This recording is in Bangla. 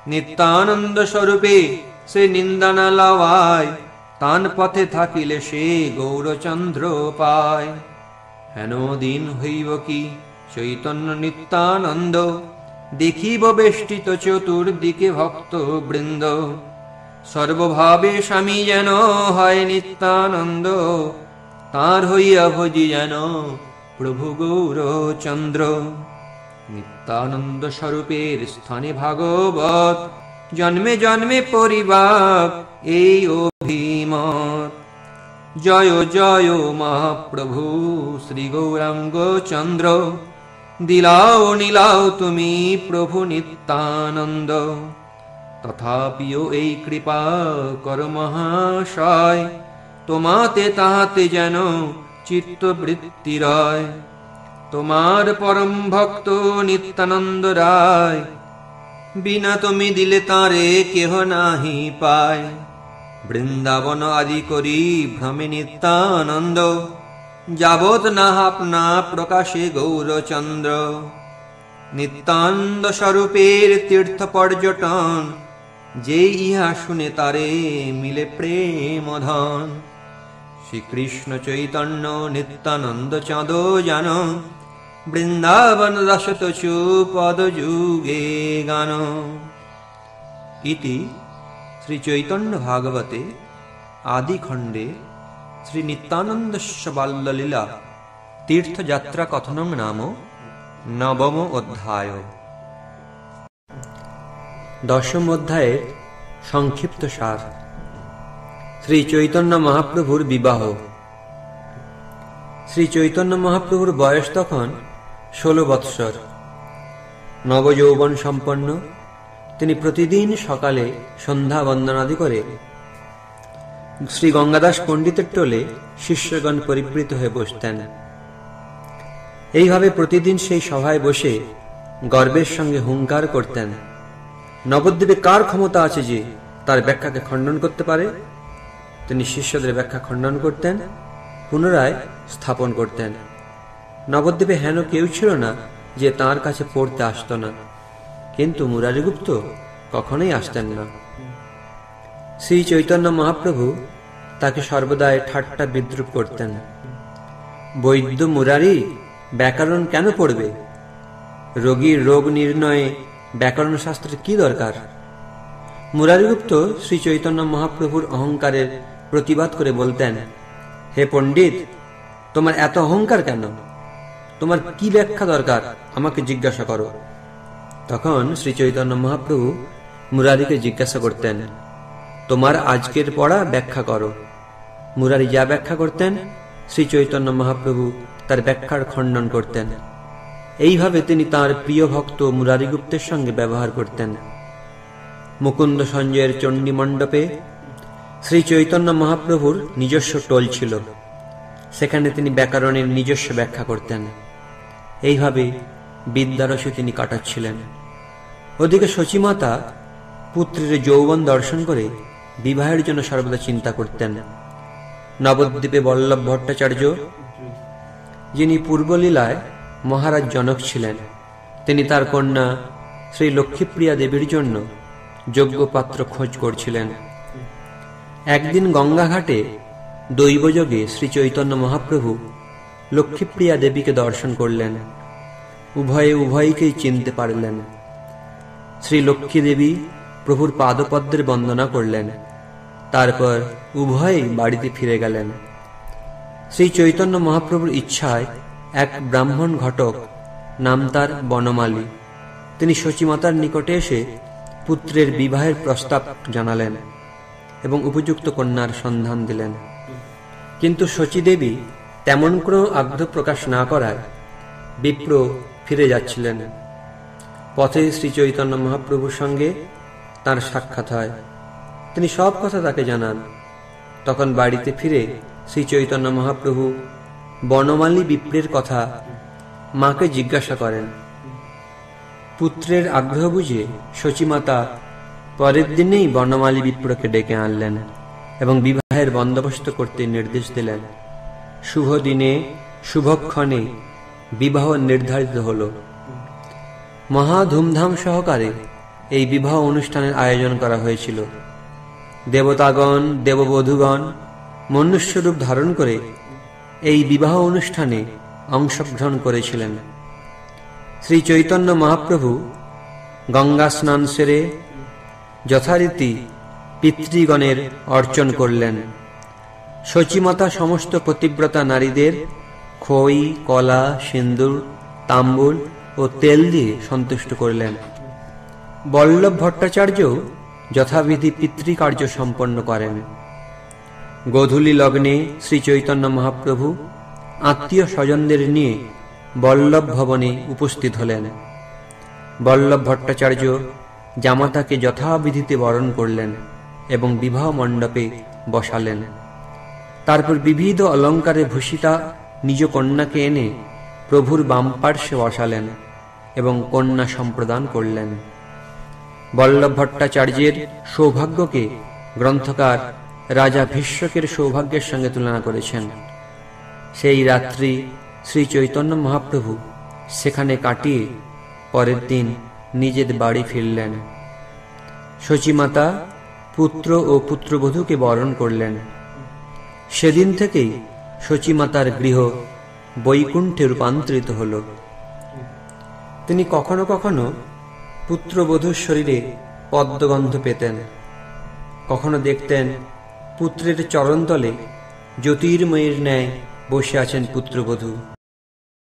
নিত্যানন্দ স্বরূপে সে নিন্দা না লওয়ায়, তান পথে থাকিলে সে গৌরচন্দ্র পায়। হেন দিন হইব কি চৈতন্য নিত্যানন্দ, দেখিব বেষ্টিত চতুর্দিকে ভক্ত বৃন্দ। সর্বভাবে স্বামী যেন হয় নিত্যানন্দ, তাঁর হইয়া ভজি যেন প্রভু গৌরচন্দ্র। নিত্যানন্দ স্বরূপের স্থানে ভাগবত, জন্মে জন্মে পরিবাক এই অভিমত। জয় জয় মহাপ্রভু শ্রী গৌরাঙ্গ চন্দ্র, দিলাও নীলাও তুমি প্রভু নিত্যানন্দ। তথাপিও এই কৃপা কর মহাশয়, তোমাতে তাহাতে যেন চিত্তবৃত্তি রয়। তোমার পরম ভক্ত নিত্যানন্দ রায়, বিনা তুমি দিলে তারে কেহ নাহি পায়। বৃন্দাবন আদি করি ভ্রমে নিত্যানন্দ, যাবৎ না আপনা প্রকাশে গৌরচন্দ্র। নিত্যানন্দ স্বরূপের তীর্থ পর্যটন, যে ইহা শুনে তারে মিলে প্রেম ধন। শ্রীকৃষ্ণ চৈতন্য নিত্যানন্দ চাঁদ জান, বৃন্দাবন রসতচু পদ যুগে গান। ইতি শ্রী চৈতন্য ভাগবতে আদি খণ্ডে শ্রী নিত্যানন্দস্য বাল্যলীলা তীর্থযাত্রা কথনং নাম নবম অধ্যায়। দশম অধ্যায়ের সংক্ষিপ্ত সার। শ্রী চৈতন্য মহাপ্রভুর বিবাহ। শ্রী চৈতন্য মহাপ্রভুর বয়স তখন 16 বৎসর। নবযৌবন সম্পন্ন তিনি প্রতিদিন সকালে সন্ধ্যা বন্দনাদি করে শ্রী গঙ্গাদাস পণ্ডিতের টোলে শিষ্যগণ পরিবৃত হয়ে বসতেন। এইভাবে প্রতিদিন সেই সভায় বসে গর্বের সঙ্গে হুঙ্কার করতেন, নবদ্বীপে কার ক্ষমতা আছে যে তার ব্যাখ্যাকে খণ্ডন করতে পারে। তিনি শিষ্যদের ব্যাখ্যা খণ্ডন করতেন, পুনরায় স্থাপন করতেন। নবদ্বীপে হেন কেউ ছিল না যে তাঁর কাছে পড়তে আসত না, কিন্তু মুরারিগুপ্ত কখনোই আসতেন না। শ্রী চৈতন্য মহাপ্রভু তাকে সর্বদাই ঠাট্টা বিদ্রুপ করতেন। বৈদ্য মুরারি ব্যাকরণ কেন পড়বে? রোগীর রোগ নির্ণয়ে ব্যাকরণ শাস্ত্রের কি দরকার? মুরারিগুপ্ত শ্রী চৈতন্য মহাপ্রভুর অহংকারের প্রতিবাদ করে বলতেন, হে পণ্ডিত, তোমার এত অহংকার কেন? তোমার কি ব্যাখ্যা দরকার আমাকে জিজ্ঞাসা করো। তখন শ্রী চৈতন্য মহাপ্রভু মুরারিকে জিজ্ঞাসা করতেন, তোমার আজকের পড়া ব্যাখ্যা করো। মুরারি যা ব্যাখ্যা করতেন, শ্রী চৈতন্য মহাপ্রভু তার ব্যাখ্যার খণ্ডন করতেন। এইভাবে তিনি তাঁর প্রিয় ভক্ত মুরারিগুপ্তের সঙ্গে ব্যবহার করতেন। মুকুন্দ সঞ্জয়ের চণ্ডী মণ্ডপে শ্রী চৈতন্য মহাপ্রভুর নিজস্ব টোল ছিল, সেখানে তিনি ব্যাকরণের নিজস্ব ব্যাখ্যা করতেন। এইভাবে বিদ্যারসে তিনি কাটাচ্ছিলেন। ওদিকে শচীমাতা পুত্রের যৌবন দর্শন করে বিবাহের জন্য সর্বদা চিন্তা করতেন। নবদ্বীপে বল্লভ ভট্টাচার্য, যিনি পূর্বলীলায় মহারাজ জনক ছিলেন, তিনি তার কন্যা শ্রী লক্ষ্মীপ্রিয়া দেবীর জন্য যোগ্য পাত্র খোঁজ করছিলেন। একদিন গঙ্গাঘাটে দৈবযোগে শ্রী চৈতন্য মহাপ্রভু লক্ষ্মীপ্রিয়া দেবীকে দর্শন করলেন। উভয়ে উভয়কেই চিনতে পারলেন। শ্রী লক্ষ্মী দেবী প্রভুর পাদপদ্মের বন্দনা করলেন, তারপর উভয়েই বাড়িতে ফিরে গেলেন। শ্রী চৈতন্য মহাপ্রভুর ইচ্ছায় এক ব্রাহ্মণ ঘটক, নাম তার বনমালী, তিনি শচীমাতার নিকটে এসে পুত্রের বিবাহের প্রস্তাব জানালেন এবং উপযুক্ত কন্যার সন্ধান দিলেন। কিন্তু শচীদেবী তেমন কোনো আগ্রহ প্রকাশ না করায় বিপ্র ফিরে যাচ্ছিলেন। পথে শ্রী চৈতন্য মহাপ্রভুর সঙ্গে তার সাক্ষাৎ হয়। তিনি সব কথা তাকে জানান। তখন বাড়িতে ফিরে শ্রী চৈতন্য মহাপ্রভু বনমালী বিপ্রের কথা মাকে জিজ্ঞাসা করেন। পুত্রের আগ্রহ বুঝে শচীমাতা পরের দিনেই বনমালী বিপ্রকে ডেকে আনলেন এবং বিবাহের বন্দোবস্ত করতে নির্দেশ দিলেন। শুভ দিনে শুভক্ষণে বিবাহ নির্ধারিত হল। মহা ধুমধাম সহকারে এই বিবাহ অনুষ্ঠানের আয়োজন করা হয়েছিল। দেবতাগণ, দেববধূগণ মনুষ্যরূপ ধারণ করে এই বিবাহ অনুষ্ঠানে অংশগ্রহণ করেছিলেন। শ্রী চৈতন্য মহাপ্রভু গঙ্গা স্নান সেরে যথারীতি পিতৃগণের অর্চন করলেন। শচীমাতা সমস্ত পতিব্রতা নারীদের খই, কলা, সিন্দুর, তাম্বুল ও তেল দিয়ে সন্তুষ্ট করলেন। বল্লভ ভট্টাচার্য যথাবিধি পিতৃকার্য সম্পন্ন করেন। গোধূলি লগ্নে শ্রী চৈতন্য মহাপ্রভু আত্মীয় স্বজনদের নিয়ে বল্লভ ভবনে উপস্থিত হলেন। বল্লভ ভট্টাচার্য জামাতাকে যথাবিধিতে বরণ করলেন এবং বিবাহ মণ্ডপে বসালেন। তারপর বিবিধ অলঙ্কারে ভূষিতা নিজ কন্যাকে এনে প্রভুর বাম পার্শ্বে বসালেন এবং কন্যা সম্প্রদান করলেন। বল্লভ ভট্টাচার্যের সৌভাগ্যকে গ্রন্থকার রাজা ভীষ্মকের সৌভাগ্যের সঙ্গে তুলনা করেছেন। সেই রাত্রি শ্রী চৈতন্য মহাপ্রভু সেখানে কাটিয়ে পরের দিন নিজের বাড়ি ফিরলেন। শচীমাতা পুত্র ও পুত্রবধূকে বরণ করলেন। সেদিন থেকেই শচীমাতার গৃহ বৈকুণ্ঠে রূপান্তরিত হল। তিনি কখনো কখনো পুত্রবধূর শরীরে পদ্মগন্ধ পেতেন, কখনো দেখতেন পুত্রের চরণতলে জ্যোতির্ময়ের ন্যায় বসে আছেন পুত্রবধূ।